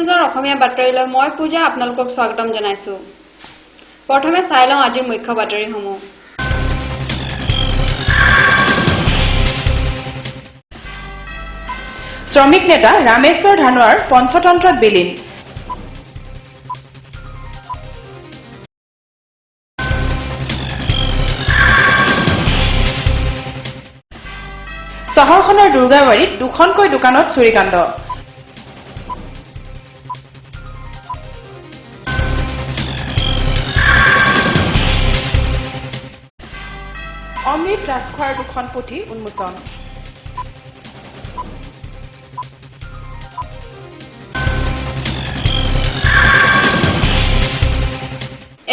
নিউজৰ অসমীয়া বাতৰিলৈ মই পূজা আপোনালোকক স্বাগতম জনাইছো। প্ৰথমে চাই লওঁ আজিৰ মুখ্য বাতৰিসমূহ। শ্ৰমিক নেতা ৰামেশ্বৰ ধানোৱাৰ পঞ্চতন্ত্ৰত বিলীন। চহৰখনৰ দুৰ্গাবাৰীত দুখনকৈ দোকানত চুৰিকাণ্ড। অমৃত ৰাজখোৱাৰ দুখন পুথি উন্মোচন।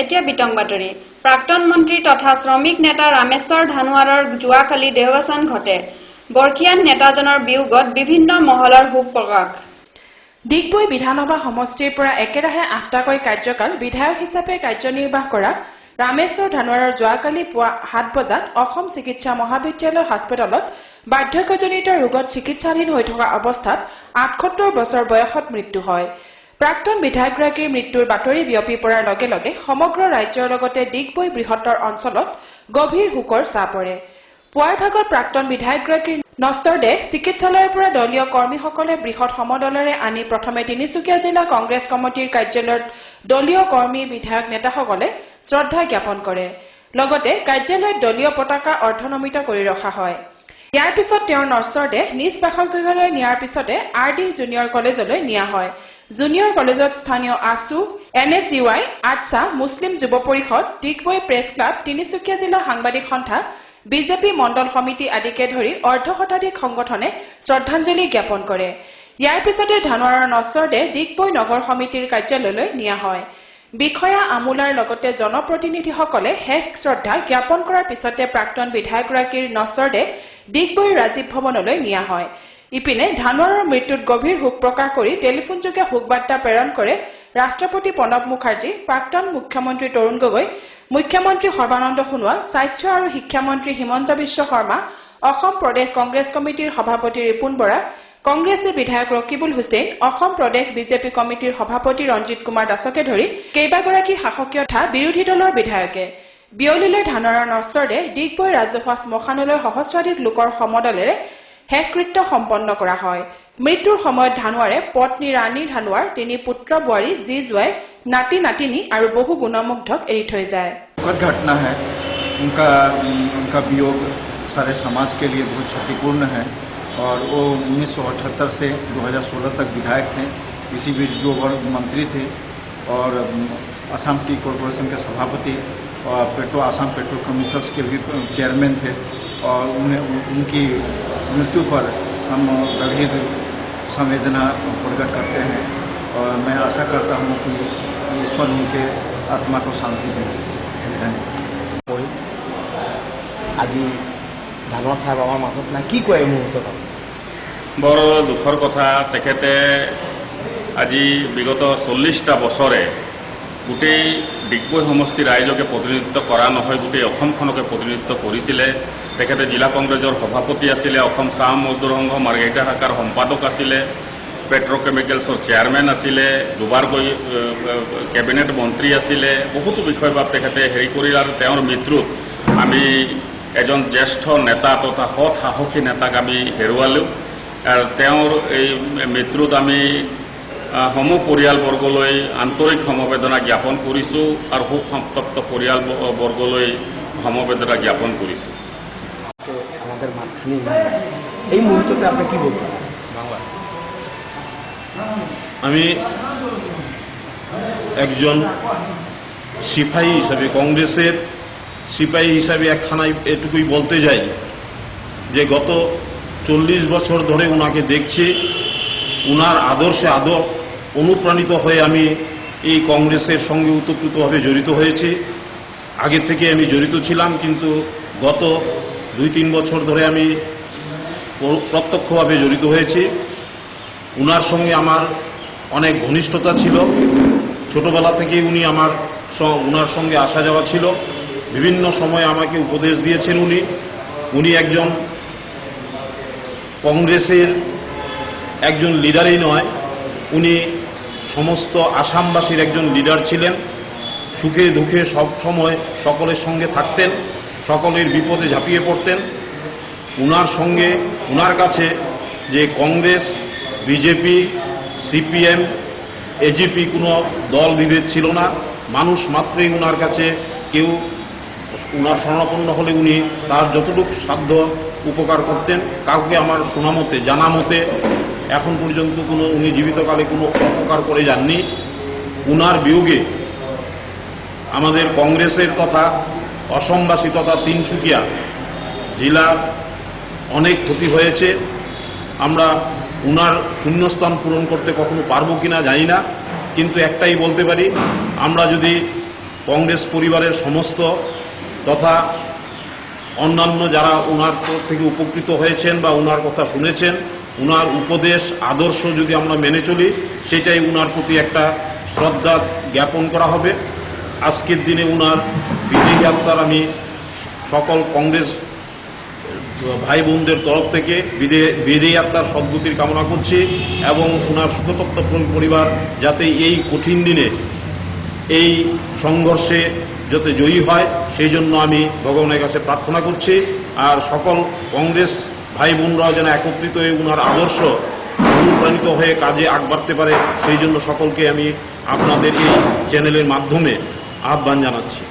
এতিয়া বিতং বাতৰি। প্ৰাক্তন মন্ত্ৰী তথা শ্ৰমিক নেতা ৰামেশ্বৰ ধানোৱাৰৰ যোৱাকালি দেহাৱসান ঘটে। বৰ্ষীয়ান নেতাজনৰ বিয়োগত বিভিন্ন মহলৰ শোক প্ৰকাশ। ডিগবৈ বিধানসভা সমষ্টিৰ পৰা একেৰাহে 8টাকৈ কাৰ্যকাল বিধায়ক হিচাপে কাৰ্যনিৰ্বাহ কৰা ৰামেশ্বৰ ধানোৱাৰৰ যোৱাকালি পুৱা 7 বজাত অসম চিকিৎসা মহাবিদ্যালয় হাস্পতালত বাৰ্ধক্যজনিত ৰোগত চিকিৎসাধীন হৈ থকা অৱস্থাত 78 বছৰ বয়সত মৃত্যু হয়। প্ৰাক্তন বিধায়কগৰাকীৰ মৃত্যুৰ বাতৰি বিয়পি পৰাৰ লগে লগে সমগ্ৰ ৰাজ্যৰ লগতে ডিগবৈ বৃহত্তৰ অঞ্চলত গভীৰ শোকৰ ছাঁ পৰে। পুৱাৰ ভাগত প্ৰাক্তন বিধায়কগৰাকীৰ নশ্বৰ দেহ চিকিৎসালয়ৰ পৰা দলীয় কৰ্মীসকলে বৃহৎ সমদলেৰে আনি প্ৰথমে তিনিচুকীয়া জিলা কংগ্ৰেছ কমিটিৰ কাৰ্যালয়ত দলীয় কৰ্মী বিধায়ক নেতাসকলে শ্ৰদ্ধা জ্ঞাপন কৰে। লগতে কাৰ্যালয়ত দলীয় পতাকা অৰ্ধনমিত কৰি ৰখা হয়। ইয়াৰ পিছত তেওঁৰ নশ্বৰ দেহ নিজ বাসগৃহলৈ নিয়াৰ পিছতে RD জুনিয়ৰ কলেজলৈ নিয়া হয়। জুনিয়ৰ কলেজত স্থানীয় ASU, NSUI, আটছা, মুছলিম যুৱ পৰিষদ, ডিগবৈ প্ৰেছ ক্লাব, তিনিচুকীয়া জিলা সাংবাদিক সন্থা, বিজেপি মণ্ডল সমিতি আদিকে ধৰি অৰ্ধশতাধিক সংগঠনে শ্ৰদ্ধাঞ্জলি জ্ঞাপন কৰে। ইয়াৰ পিছতে ধানোৱাৰৰ নশ্বৰ দেহ ডিগবৈ নগৰ সমিতিৰ কাৰ্যালয়লৈ নিয়া হয়। বিষয়া আমোলাৰ লগতে জনপ্ৰতিনিধিসকলে শেষ শ্ৰদ্ধা জ্ঞাপন কৰাৰ পিছতে প্ৰাক্তন বিধায়কগৰাকীৰ নশ্বৰ দেহ ডিগবৈ ৰাজীৱ ভৱনলৈ নিয়া হয়। ইপিনে ধানোৱাৰৰ মৃত্যুত গভীৰ শোক প্ৰকাশ কৰি টেলিফোনযোগে শোকবাৰ্তা প্ৰেৰণ কৰে ৰাষ্ট্ৰপতি প্ৰণৱ মুখাৰ্জী, প্ৰাক্তন মুখ্যমন্ত্ৰী তৰুণ গগৈ, মুখ্যমন্ত্ৰী সৰ্বানন্দ সোণোৱাল, স্বাস্থ্য আৰু শিক্ষামন্ত্ৰী হিমন্ত বিশ্ব শৰ্মা, অসম প্ৰদেশ কংগ্ৰেছ কমিটিৰ সভাপতি ৰিপুণ বৰা, কংগ্ৰেছী বিধায়ক ৰকিবুল হুছেইন, অসম প্ৰদেশ বিজেপি কমিটিৰ সভাপতি ৰঞ্জিত কুমাৰ দাসকে ধৰি কেইবাগৰাকী শাসকীয় তথা বিৰোধী দলৰ বিধায়কে বিয়লিলৈ ধানোৱাৰৰ নশ্বৰ দেহ ডিগবৈ ৰাজহুৱা শ্মশানলৈ সহস্ৰাধিক লোকৰ সমদলেৰে শেষকৃত্য সম্পন্ন কৰা হয়। মৃত্যুৰ সময়ত ধানোৱাৰে পত্নী ৰাণী ধানোৱাৰ, 3 পুত্ৰ বোৱাৰী, জী জোৱাই, নাতি নাতিনী আৰু বহু গুণমুগ্ধক এৰি থৈ যায়। घटना है उनका वियोग सारे समाज के लिए बहुत क्षतिपूर्ण है और वो 1978 से 2016 तक विधायक थे। इसी बीच 2 बार मंत्री थे और असम टी कॉरपोरेशन के सभापति और आसाम पेट्रोकेमिकल्स के भी चेयरमैन थे और उनकी मृत्यु पर हम गंभीर संवेदना प्रकट करते हैं और मैं आशा करता हूँ कि ईश्वर उनके आत्मा को शांति दें। আজি ধানোৱাৰ সাহেব আমাৰ মাজত নাই, কি কয় এই মুহূৰ্তত? বৰ দুখৰ কথা। তেখেতে আজি বিগত 40টা বছৰে গোটেই ডিগবৈ সমষ্টি ৰাইজকে প্ৰতিনিধিত্ব কৰা নহয়, গোটেই অসমখনকে প্ৰতিনিধিত্ব কৰিছিলে। তেখেতে জিলা কংগ্ৰেছৰ সভাপতি আছিলে, অসম চাহ মজদুৰ সংঘ মাৰ্ঘেৰিটা শাখাৰ সম্পাদক আছিলে, পেট্ৰকেমিকেলছৰ চেয়াৰমেন আছিলে, 2বাৰকৈ কেবিনেট মন্ত্ৰী আছিলে, বহুতো বিষয়বাব তেখেতে হেৰি কৰিলে আৰু তেওঁৰ মৃত্যুত আমি এজন জ্যেষ্ঠ নেতা তথা সৎ সাহসী নেতাক আমি হেৰুৱালোঁ। আৰু তেওঁৰ এই মৃত্যুত আমি সমূহ পৰিয়ালবৰ্গলৈ আন্তৰিক সমবেদনা জ্ঞাপন কৰিছোঁ আৰু শোক সন্তপ্ত পৰিয়ালবৰ্গলৈ সমবেদনা জ্ঞাপন কৰিছোঁ। আমাদের মাঝখানে এই মুহূর্তে আপনি কি বলবেন? আমি একজন সিপাহী হিসাবে, কংগ্রেসের সিপাহী হিসাবে একখানায় এটুকুই বলতে যাই যে গত 40 বছর ধরে ওনাকে দেখছি, ওনার আদর্শে অনুপ্রাণিত হয়ে আমি এই কংগ্রেসের সঙ্গে ওতপ্রোতভাবে জড়িত হয়েছি। আগের থেকে আমি জড়িত ছিলাম, কিন্তু গত 2-3 বছর ধরে আমি প্রত্যক্ষভাবে জড়িত হয়েছি। ওনার সঙ্গে আমার অনেক ঘনিষ্ঠতা ছিল, ছোটবেলা থেকেই ওনার সঙ্গে আসা যাওয়া ছিল। বিভিন্ন সময় আমাকে উপদেশ দিয়েছেন উনি একজন কংগ্রেসের একজন লিডারই নয়, উনি সমস্ত আসামবাসীর একজন লিডার ছিলেন। সুখে দুঃখে সব সময় সকলের সঙ্গে থাকতেন, সকলের বিপদে ঝাঁপিয়ে পড়তেন। উনার কাছে যে কংগ্রেস, বিজেপি, সিপিএম, এজিপি কোনো দল বিভেদ ছিল না। মানুষ মাত্রই উনার কাছে কেউ উনার শরণাপন্ন হলে উনি তার যতটুকু সাধ্য উপকার করতেন। কাউকে আমার শোনা মতে, জানা মতে এখন পর্যন্ত উনি জীবিতকালে কোনো অপকার করে যাননি। উনার বিয়োগে আমাদের কংগ্রেসের তথা অসমবাসী তথা তিনসুকিয়া জেলার অনেক ক্ষতি হয়েছে। আমরা উনার শূন্যস্থান পূরণ করতে কখনো পারবো কিনা জানি না, কিন্তু একটাই বলতে পারি, আমরা যদি কংগ্রেস পরিবারের সমস্ত তথা অন্যান্য যারা ওনার থেকে উপকৃত হয়েছেন বা ওনার কথা শুনেছেন, ওনার উপদেশ আদর্শ যদি আমরা মেনে চলি, সেটাই ওনার প্রতি একটা শ্রদ্ধা জ্ঞাপন করা হবে। আজকের দিনে ওনার বিদেহী আত্মার আমি সকল কংগ্রেস ভাই বোনদের তরফ থেকে বিদেহী আত্মার সদ্গতির কামনা করছি এবং ওনার সুখতপ্ত পরিবার যাতে এই কঠিন দিনে এই সংঘর্ষে যাতে জয়ী হয় সেই জন্য আমি ভগবানের কাছে প্রার্থনা করছি। আর সকল কংগ্রেস ভাই বোনরাও যেন একত্রিত হয়ে ওনার আদর্শ অনুপ্রাণিত হয়ে কাজে আগ বাড়তে পারে, সেই জন্য সকলকে আমি আপনাদের এই চ্যানেলের মাধ্যমে আহ্বান জানাচ্ছি।